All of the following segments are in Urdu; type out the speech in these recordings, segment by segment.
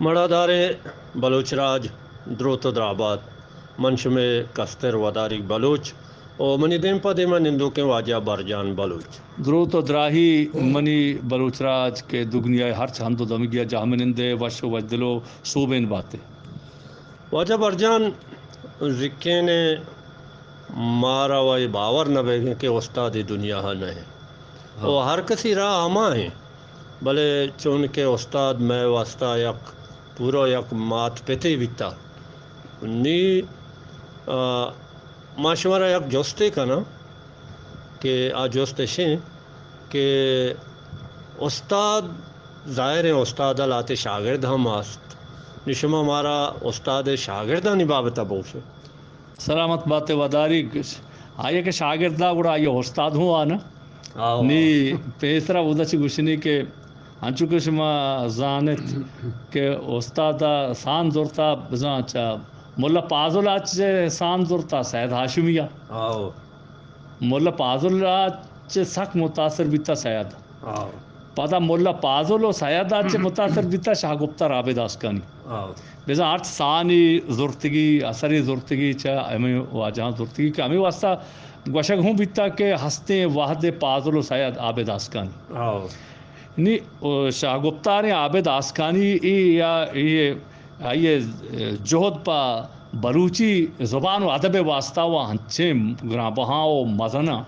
مڑادار بلوچ راج دروت درآباد منش میں کستر وداری بلوچ اور منی دیم پدے من نندو کے واجہ برجان بلوچ درو تو دراہی منی بلوچ راج کے دگنیا ہر چھند دمگیا جامنندے وش و وجدلو صوبین باتیں واجہ برجان ذکے نے مارا وی باور نہ بے کہ استاد دنیا نہ ہے وہ ہر کسی راہ آما ہیں بلے چون کے استاد میں واسطہ یک پورو یک مات پیتے بیتا نی ماشورہ یک جوستے کا نا کہ آ جوستے شیں کہ استاد ظاہر ہے استاد لاتے شاگرد ہم آست نشما ہمارا استاد شاگردانی بابتا بوشے سلامت بات وداری آئیے کہ شاگردہ گڑا آئیے استاد ہوں آنا نی پیسرا ودچ گشنی کے انچو کشما زانت کہ استادا سان زورتا بزان چا ملا پازل آچ سان زورتا سید ہاشمیہ ملا پازل آچ سخت متاثر بیتا سید پدا ملا پازل و سید آچ متاثر بیتا شاہ گپتا رابد آسکانی بزا آرچ سانی زورتگی اثری زورتگی چا ہمیں واجہاں زورتگی کہ ہمیں واسطہ گوشک ہوں بیتا کہ ہستے واحد پازل و سید عابد آسکانی نی شاہ گپتا نے عابد آسکانی یہ جہد پا بلوچی زبان و ادب واسطہ و ہنچے گراں بہاں و مزنہ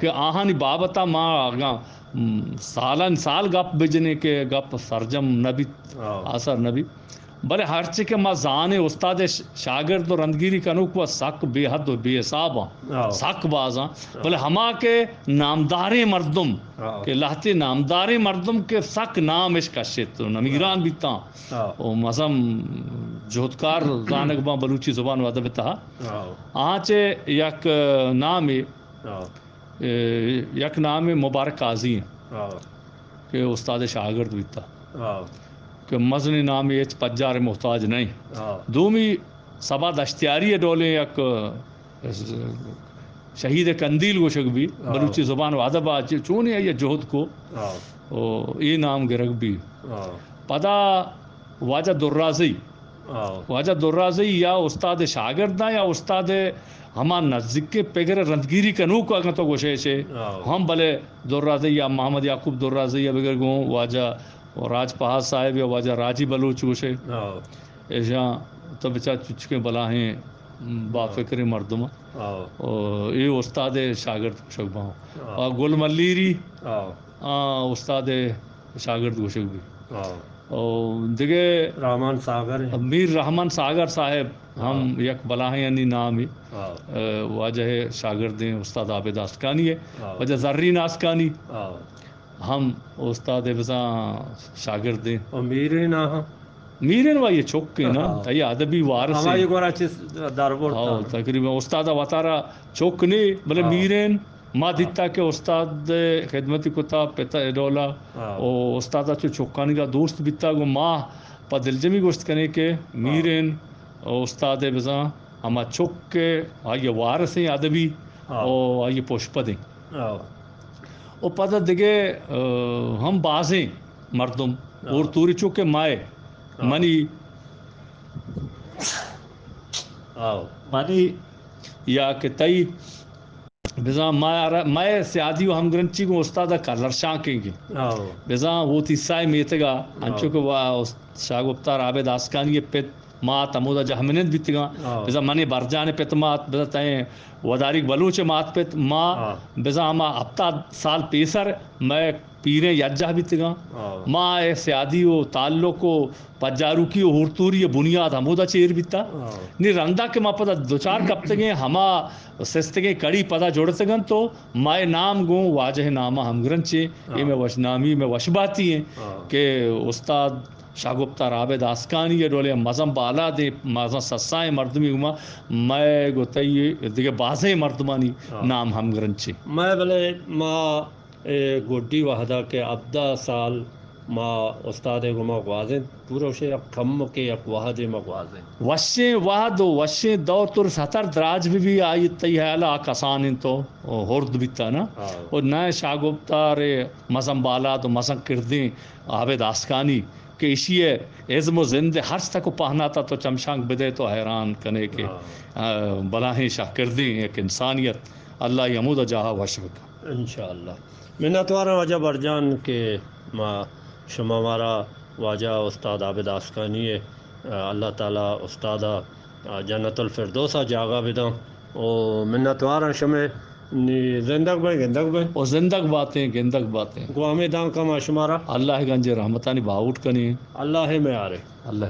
کہ آہانی بابتا ماں سالن سال گپ بجنے کے گپ سرجم نبی آثر نبی بلے ہرچے کے ما زانے استاد شاگرد و رندگیری کنوک و سک بے حد و بے حساب سک بازاں بلے ہما کے نامداری مردم کہ لہتے نامداری مردم کے سک نام اس کشت نمیران بیتا او مزم جہدکار زانک با بلوچی زبان و ادب تہا آنچے یک نام مبارک قاضی ہیں کہ استاد شاگرد بیتا کہ مزنی نامی ایچ پجار محتاج نہیں دومی سبا دشتیاری ڈولے یک شہید قندیل گوشک بھی بلوچی زبان و ادب چونی ہے یہ جہد کو یہ نام گرگ بھی پدا واجہ درازی یا استاد شاگردہ یا استاد ہما نزدیک کے پیگر رندگیری کنو کو اگر تو گوشے سے ہم بلے درازی یا محمد یعقوب درازی یا بگر گوں واجہ راج پہا صاحب یا واجہ راجی بلوچ گوشے ایشاں تو بچہ چچکے بلا ہیں با فکر مردم یہ استاد شاگرد گوشک باہوں گل ملیری استاد شاگرد گوشک بھی دیگے میر رحمان ساگر صاحب ہم یک بلا ہیں یعنی نامی واجہ شاگرد ہیں استاد عابد آسکانی ہے واجہ زرین آسکانی ہم استاد بزاں شاگرد ہیں میرین وا یہ چوک نا یہ ادبی وارث تقریبا استاد وطارا چوک نہیں بلے میرین ما دیتا کہ استاد خدمتی کتا پتا ڈولا او استاد چو چوکانی کا دوست بیتا گو ماہ پا دلجمی گوشت کنے کہ میرین استاد بزاں ہما چوک کے آئیے وارث ہیں ادبی او آئیے پوشپد ہیں او پتہ دیگے ہم بازیں مردم اور توری چوکے مائے منی یا کہ تئی بزاں مائے سیادی و ہم گرنچی کو استادہ کلر شانکیں گے بزاں وہ تیسائی میتگا انچو کہ وہ شاہ گپتا عابد آسکانی پت مات امودا جہمنت بیتگا بزاں منی برجانے پت مات بزاں تائیں وداری بلوچ مات پت ما بزاں ما ہفتہ سال پیسر میں پیریں یجہ بیتگا ما سیادی و تعلق و پجارو کی و ہورتوری بنیاد ہمودا چیر بیتا نی رندہ کے ما پدا دوچار کپتگیں ہما سستگیں کڑی پدا جوڑتگن تو مائے نام گوں واجہ نامہ ہم گرنچے یہ میں وشنامی میں وشباتی ہیں کہ استاد شاہ گپتا عابد آسکانی یہ ڈولے مزم بالا دے مزم سسائیں مردمی گما میں گوتی دیگے بازیں مردمانی نام ہم گرنچے میں بلے ما گوڈی وحدہ کے ابدہ سال ما استاد گما غوازیں پورا شے اب کم کے اب وحدے ما غوازیں وشیں وحد و وشیں دور تر ستر دراج بھی آئی تی ہے اللہ کسان ان تو ہرد بیتا نا اور نئے شاہ گپتا رے مزم بالا تو مزم کردیں عابد آسکانی کہ اشیے عزم و زند ہرس تک پہنا تھا تو چمشانگ بدے تو حیران کنے کے بلاہیں شاہ کردیں ایک انسانیت اللہ یمود جہاں وشوک انشاءاللہ منتوارا واجہ برجان کے ما شما مارا واجہ استاد عابد آسکانی ہے اللہ تعالیٰ استادہ جنت الفردوسہ جاگا بدا او منتوارا شمع زندگ بھائی گندگ بھائی اور زندگ باتیں گندگ باتیں گوامی دان کا معشمارا اللہ گنج رحمتانی باوٹ کنی اللہ میں آ رہے اللہ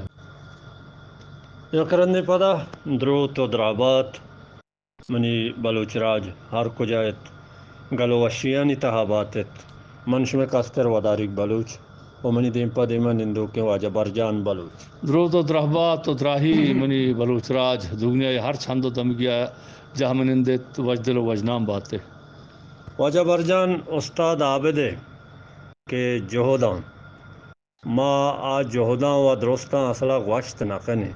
یا کرندے پدا دروت و درابات منی بلوچ راج ہر کجایت گلو وشیانی تہاباتت منش میں کستر ودارک بلوچ و منی دیم پا دیما نندو کے واجہ برجان بلوچ درود و درہبات و دراہی منی بلوچ راج دنیا ہر چھند و دم گیا جہاں منندت وجدل و وجنام باتیں واجہ برجان استاد عابد کے جہودان ما آج جہودان و درستان اصلا گوشت نکنے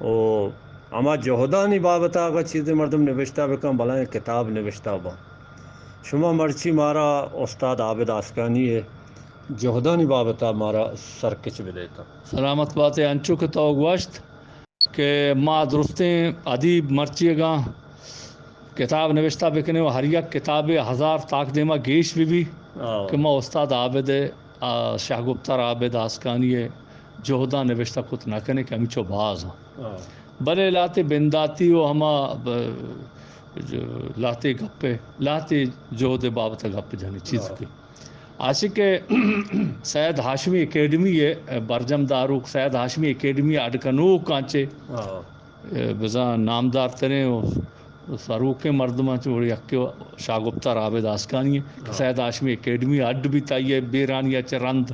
او اما جہودانی بابتا اگر چیزیں مردم نوشتہ بکن بلائیں کتاب نوشتہ با شما مرچی مارا استاد عابد آسکانی ہے جہودانی بابتا مارا سرکچ بلیتا سلامت باتیں انچو کے تو گوشت کہ ما درستیں ادیب مرچی گاں کتاب نوشتہ بکنے و ہر یک کتاب ہزار تاک دیما گیش بھی کہ ما استاد عابد شاہ گفتار عابد آسکانی ہے جہودہ نوشتہ کت نہ کنے کہ ہمیں چو باز ہاں بلے لاتے بنداتی و ہما لاتے گپے لاتے جہد بابت گپ جانی چیز کی عاشق سید ہاشمی اکیڈمی ہے برجم داروک سید ہاشمی اکیڈمی اڈکنو کانچے بزا نامدار تریں فاروق مردمہ چوڑی اکے شاہ گفتار عابد آسکانی ہے سید ہاشمی اکیڈمی اڈ بھی تائیے بیرانی چرند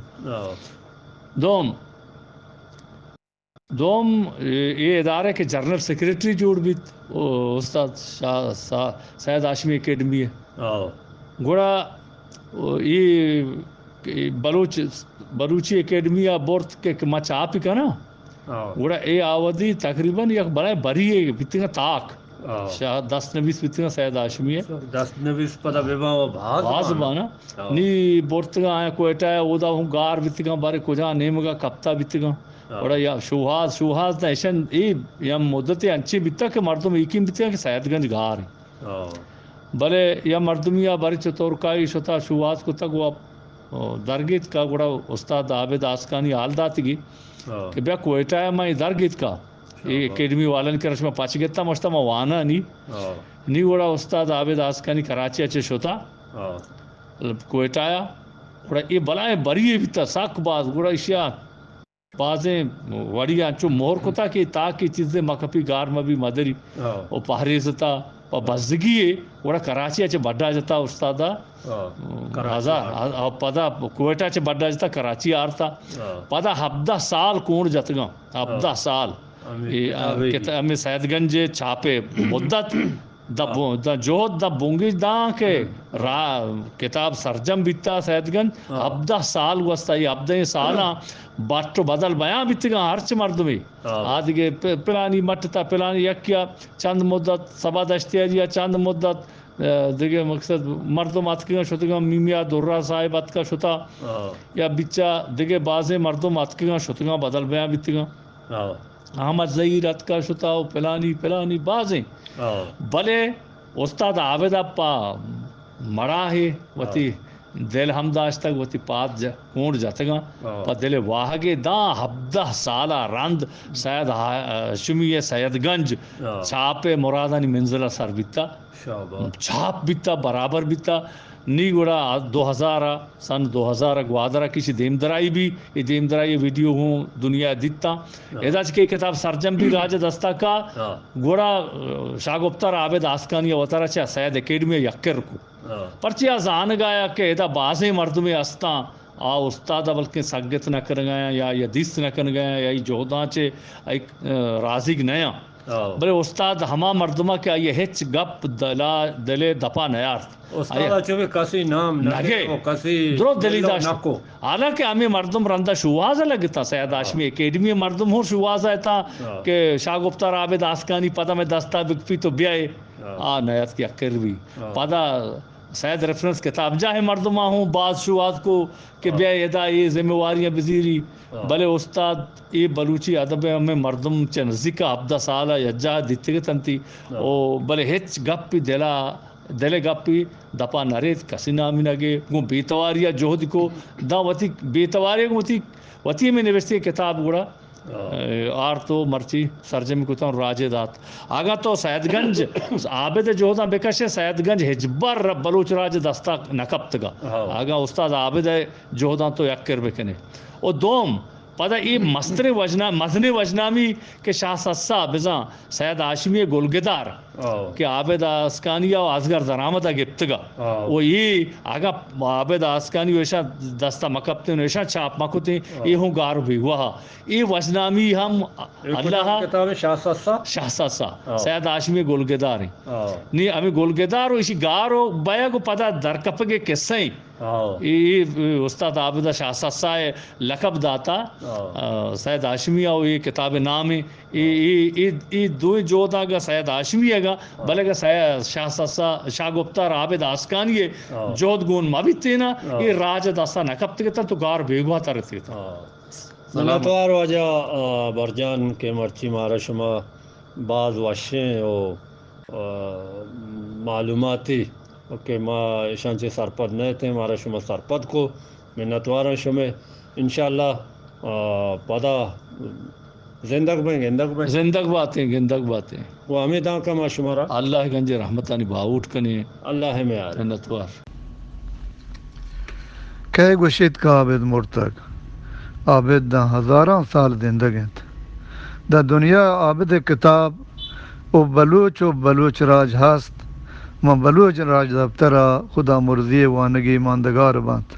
دوم یہ ادارے کے جنرل سیکریٹری جوڑ بھی استاد شاہ سید ہاشمی اکیڈمی ہے گوڑا یہ بلوچی اکیڈمی بورت کے مچ آپ ہی کا نا گوڑا اے آودی تقریباً یک بڑے بری ہے بتنگا تاک شاہ دست نویس بتنگا سید ہاشمی ہے دست نویس پتا بیبا و بھاز بانا نی بورتگا آیا کوئٹا ہے اودا ہوں گار بتنگا بارے کجا نیمگا کپتا بتنگا اور یا شوہاز نیشن یا مدت انچی بیتا کہ مردم ایکیم بیتا کہ سید گنج گار ہیں بلے یا مردمی یا باری چطورکائی شتا شوہاز کو تک وہ درگیت کا گوڑا استاد عابد آسکانی حال داتی گی کہ بیا کوئٹا ہے میں درگیت کا یہ اکیڈمی والن کے رشمہ پاچ گیتا مشتا میں وانا نی گوڑا استاد عابد آسکانی کراچی اچھے شتا کوئٹا آیا گوڑا یہ بلائیں بری بیتا ساک باز گوڑا اشیاء بازیں وڑیا چو مور کو تھا کہ تاکہ چیزیں مکپی گار میں بھی مدری او پہریزتا اور بزدگی ہے وڑا کراچی اچھے بڑھا جتا استادا پدا کوئٹا اچھے بڑھا جتا کراچی آرتا پدا 17 سال کون جتگا 17 سال ہمیں سید گنج چھاپے مدت دا جوہد دا بونگی دا کہ کتاب سرجم بیتا سید گنج 17 سال وستا یہ 17 سالہ باٹو بدل بیاں بیتگا ہرچ مردمی آدھگے پلانی مٹتا پلانی یکیا چند مدت سبا دشتیاجیا چند مدت دیگه مقصد مردم اتکیگا شدگا میمیا درہ صاحب اتکا شتا یا بچا دیگه بازے مردم اتکیگا شدگا بدل بیاں بیتگا احمد ظہیر اتکا شتا و پلانی بازیں بلے استاد عابد اپا مڑا ہے وتی دل ہم داشتگ وتی پات کونڈ جاتگا پا دل واہگے دا 17 سالہ رند سید ہاشمی سید گنج چھاپ مرادانی منزلہ سر بیتا چھاپ بیتا برابر بیتا نی گوڑا 2000 سن 2000 گوادرہ کسی دیمدرائی بھی یہ دیمدرائی ویڈیو ہوں دنیا دیتا ایدہ چکے کتاب سرجم بھی راج دستا کا گوڑا شاہ گفتار عابد آسکانی وطرہ چاہ سید اکیڈمی یکر کو پرچی آزان گایا کہ ایدہ بازیں مردمی استاں استادہ بلکہ سگت نہ کر گیا یا یدیس نہ کر گیا یا جہداں چے رازق نیا بلے استاد ہما مردمہ کیا یہ ہچ گپ دلے دپا نیارت استادہ چوبے کسی نام نگے کسی درو دلی داشت حالانکہ ہمیں مردم رندہ شوازہ لگتا سید ہاشمی اکیڈمی مردم ہو شوازہ تھا کہ شاہ گفتار عابد آسکانی پدا میں دستا بکفی تو بیائے نیت کی اکر بھی پدا سید ریفرنس کتاب جاہے مردمہ ہوں بعض شوات کو کہ بے ادا یہ ذمہ واریاں بزیری بلے استاد یہ بلوچی ادب میں مردم چ نزدیک 17 سالہ یجا دیتے تنتی او بلے ہچ گپی دلے گپی دپا نریت کسی نامی نگے گو بیتواریا جوہد کو دا وتی بیتواریا وتی میں نوشتی کتاب گوڑا آر تو مرچی سرجم کو تن راجے دات آگا تو سید گنج عابد جوہداں بکشے سید گنج ہجبر بلوچ راج دستا نکبت گا آگا استاد عابد جوہداں تو یکر بکنے او دوم پدا ای مزن وجنامی کہ شاہ سسا بزاں سید ہاشمی گلگدار کہ عابد آسکانیہ و ازگر درآمدہ گپتگا وہ یہ آگا عابد آسکانی ویشا دستہ مکبتے ویشا چاپ مکتے یہ ہوں گار بھی وہا یہ وجنامی ہم اللہ کتاب شاہ سسا سید ہاشمی گلگدار ہیں نہیں ہمیں گلگدار اسی گارو بیا کو پدا درکپگے قصے یہ استاد عابدہ شاہ سسا لقب داتا سید ہاشمی اور یہ کتاب نام ہے یہ دو جوہداں گا سید ہاشمی ہے گا بلے گا شاہ سسا شاہ گپتار عابد آسکانی ہے جوہد گون مابی تینا یہ راج دستا نکبت گتا تو گار بیگوا ترتی تھا منتوار واجہ برجان کے مرچی مارا شما بعض وشیں و معلوماتی کہ ما ایشان سے سرپد نہیں تھے مارا شما سرپد کو منتوارا شما انشاءاللہ پدا زندگ باتیں وہ ہمیں داں کا ما شمارا اللہ گنج رحمتانی باوٹ کنے اللہ میں آرے منتوار کہے گوشید کا عابد مرتق عابد دا ہزاراں سال زندگیت دا دنیا عابد کتاب او بلوچ راج ہست ما بلوچ راج دفترہ خدا مرضی وانگی ماندگار بانت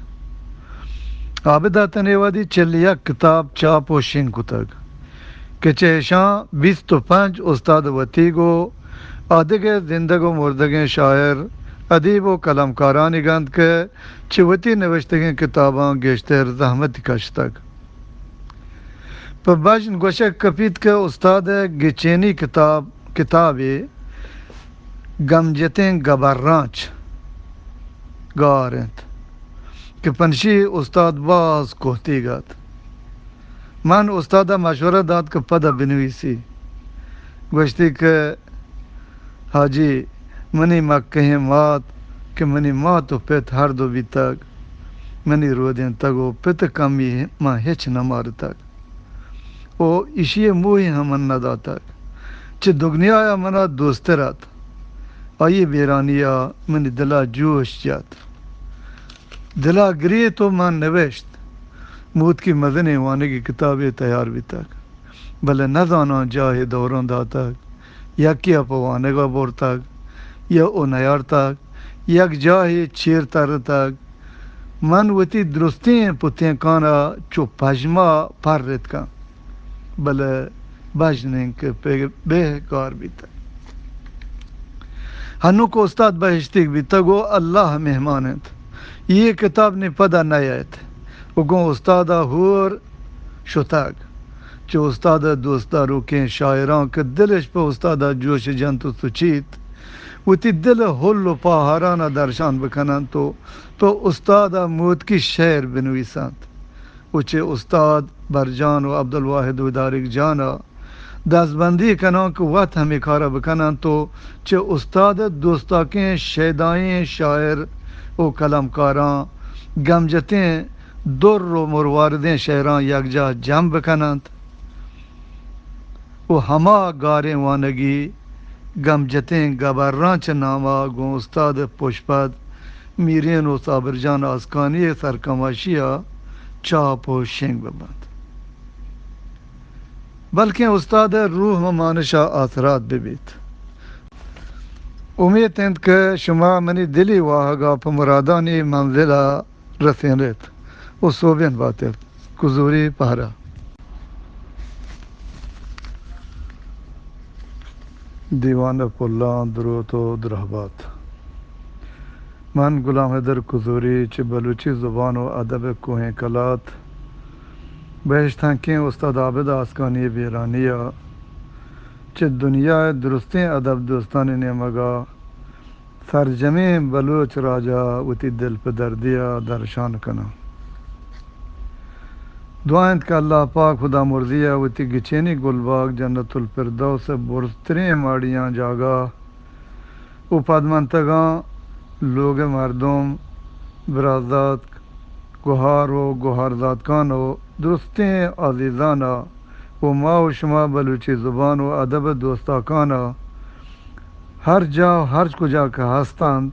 عابدہ تنے وادی چلیا کتاب چاپ و شنگ کتگ کہ چہشاں 25 استاد وتی گو آدھگے زندگ و مردگیں شاعر ادیب و کلمکارانی گند کے چوتی نوشتگیں کتاباں گیشتر زحمت کشتگ پر بجن گوشک کپیت کے استاد گچینی کتابی گمجتیں گبرانچ گارنت کہ پنشی استاد باز کوہتی گات من استادہ مشورہ داد کہ پدہ بنویسی گوشتی کہ حاجی منی مکہیں مات کہ منی ماتو پیت ہر دو بھی تک منی رو دین تگو پیت کمی ماں ہچ نمار تک او اشیے موہی ہمن ندا تک چھ دگنیا یا منا دوسترات آئی بیرانیا منی دلا جوش جات دلا گریے تو من نوشت موت کی مدنی وانے کی کتابیں تیار بھی تک بلے نہ زانا جاہے دوران دا تک یا کیا پوانے گا بور تک یا او نیار تک یک جاہے چیر تر تک من وتی درستیں پتیں کانا چو پجما پر رت کا بلے بجنیں کے بے کار بھی تک ہنو کو استاد بہشتی بھی تگو اللہ مہمانت یہ کتاب نے پدہ نیت اگوں استادہ ہور شتاگ چو استادہ دوستہ روکیں شاعران کے دلش پہ استادہ جوش جنتو سچیت وہ تی دل ہل و پاہارانہ درشان بکنن تو استادہ موت کی شعر بنویسند اچھے استاد برجان و عبدالواحد و دارک جانا دستبندی کنان کو وقت ہمیں کارا بکنن تو چھے استاد دوستاکیں شیدائیں شاعر و کلمکاران گمجتیں در و مرواردیں شعران یک جا جم بکنند و ہما گاریں وانگی گمجتیں گبران چھ ناما گو استاد پشپد میرین و صابر جان آسکانی سرکماشیا چاپ و شنگ ببند بلکہ استاد روح ممانشا آثرات ببیت امید اند کہ شما منی دلی واہگا پا مرادانی منزلہ رسین ریت و صوبین باتر کزوری پہرا دیوان پلان دروت و درہبات من غلام حیدر کزوری چھ بلوچی زبان و ادب کوہیں کلات بہشتانکیں استاد عابد آسکانی بیرانیہ چھ دنیا درستیں ادب دوستانی نے مگا سرجمه بلوچ راجا وتی دل په دردیا درشان کنه دعایند که الله پاک خدا مرضیه وتی گچینی گلباگ جنت الفردوس برترین ماڑیاں جاگا او پادمانتگاں لوگ مردم برازات گوهار و گوهرزادکان و دوستین عزیزانا و ما و شما بلوچی زبان و ادب دوستاکانا هر جا و هر کجا که هستند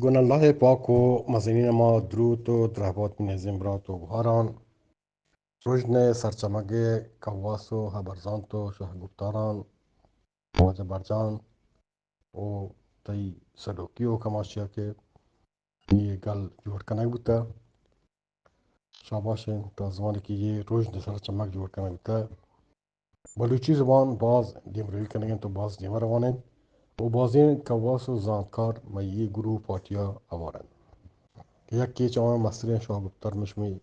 گون الله پاک و مزینین ما درود و درهبات نزیم برات و بهاران روشن سرچمگ کواس و هبرزانت و شهگفتاران موجه برجان و تی سلوکی و کماشیا که یه گل جور کنگ بوده شاباشین تا زمانی که یه روشن سرچمگ جور کنگ بوده بلوچی زبان باز دیم روی کنگن تو باز دیم روانن و بازین کواس و زانکار ما یه گروه پارتیا اوارن یک که چون مصرین شهگفتار مشمی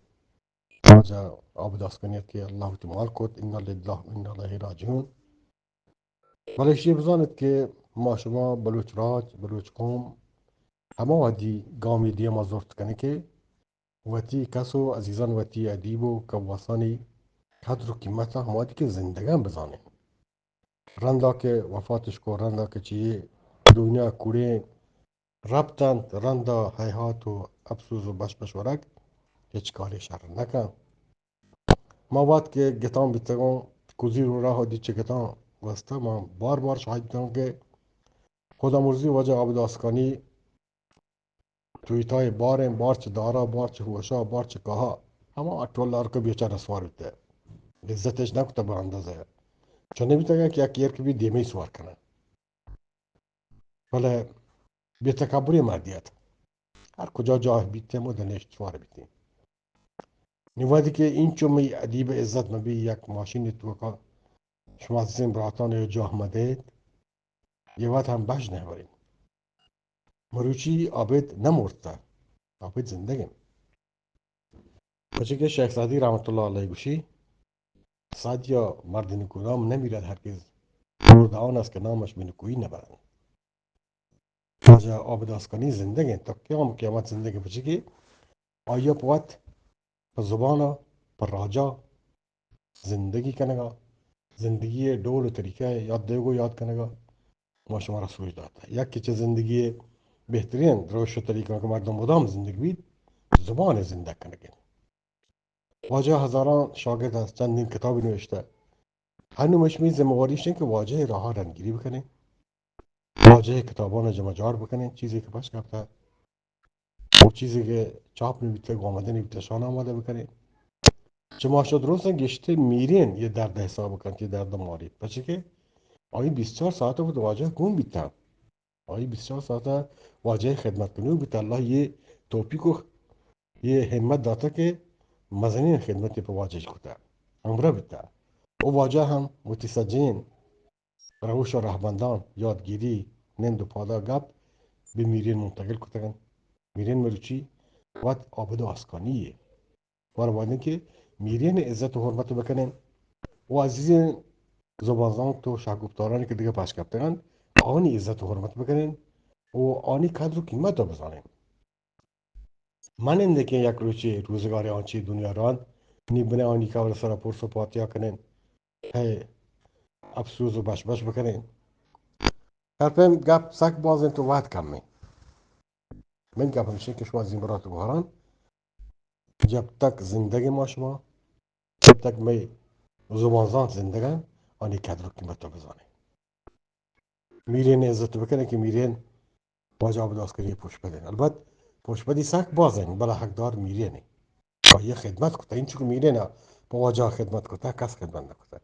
راجع آبداس کنید که الله تعالی کد اینا لله و اینا الیه راجعون ولی شی بزاند که ما شما بلوچ راج بلوچ قوم همه ودی گامی دی ما زرت کنه که وتی کسو عزیزان وتی ادیب و کواسانی قدر و قیمت همه ودی که زندگان بزانه رندا که وفاتش کو رندا که چی دنیا کوره ربطن رندا حیات و افسوس و بش ورک هیچ کاری شر نکن ما بعد که گتان بیتگون کوزی رو راه دی چه گتان واسطه ما بار بار شاهد کنم که خدا مرزی وجه آبداسکانی تویتای بارم بار چه دارا بار چه هوشا بار چه کاها همه اطولار که بیچاره سوار بیته لذتش نکته به اندازه چون نمیتگه که یک که بی دیمی سوار کنه ولی بی تکبری مردیت هر کجا جاه بیته مدنش سوار بیته نوادی که این چومی ادیب عزت مبی یک ماشین تو که شما زین براتان یا جاه مدید یه وقت هم بش نهورین مروچی عابد نمرده عابد زندگیم بچه که شیخ سعدی رحمت الله علیه گوشی سعد یا مرد نکونام نمیرد هرگز مرد آن است که نامش به نکویی نبرند راجع عابد اسکانی زندگیم تا قیامت زندگی بچه که آیا پوات پر زبانا پر راجا زندگی کنگا زندگی دول و طریقه یاد دیگو یاد کنگا ما شما را سوچ داده یک که زندگی بهترین روش و طریقه که مردم مدام زندگی بید زبان زنده کنگه واجه هزاران شاگرد از چندین کتابی نوشته هنومش می زمواریش که واجه راه رنگیری بکنه واجه کتابان جمع جار بکنه چیزی که پس کرده و چیزی که چاپ نمیته آمده نمیته شان آماده بکنه چه ما شد روز گشته میرین یه درد حساب بکن که درد مارید بچه که آیی 24 ساعته بود واجه گون بیتن آیی 24 ساعته واجه خدمت کنه بیت الله یه توپیک و یه همت داته که مزنین خدمتی په واجه کده عمره بیته او واجه هم متسجین روش و رهبندان یادگیری نند و پادا گپ به میرین منتقل کتگن میرین مروچی وقت آبد و اسکانیه وارو که میرین عزت و حرمت بکنن و عزیزین زبانزان تو شاگفتارانی که دیگه پاش کفتگن آنی عزت و حرمت بکنن و آنی قدر و قیمت رو بزنن من اینده که یک روزگاری آنچه دنیا ران نیبنه آنی که سر پرس و پاتیا کنن هی افسوس و بش بکنن هرپیم گپ سک بازن تو وقت کم می من گپ همیشه که شما زیمبرات و بحران جب تک زندگی ما شما جب تک می زبانزان زندگان آنی قدر و قیمت رو بزنه میرین عزت بکنه که میرین واجب داست کنی پوش بدن البته پوش بدی سک بازن بلا حقدار میرینه یه خدمت کتا این چون میرینه با واجه خدمت کتا کس خدمت نکتا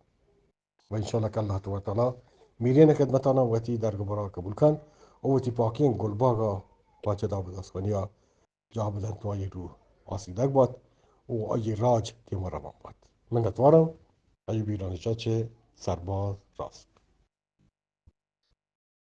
و انشاءالله که الله تعالی میرین خدمتانا وتی در گبرا قبول کن و وتی پاکین گلباگا واجه داود اسکانیا جا بدن تو آیه رو آسیدک باد و آیه راج تیمو روان باد منتظرم ایوب ایرانی چه سرباز راست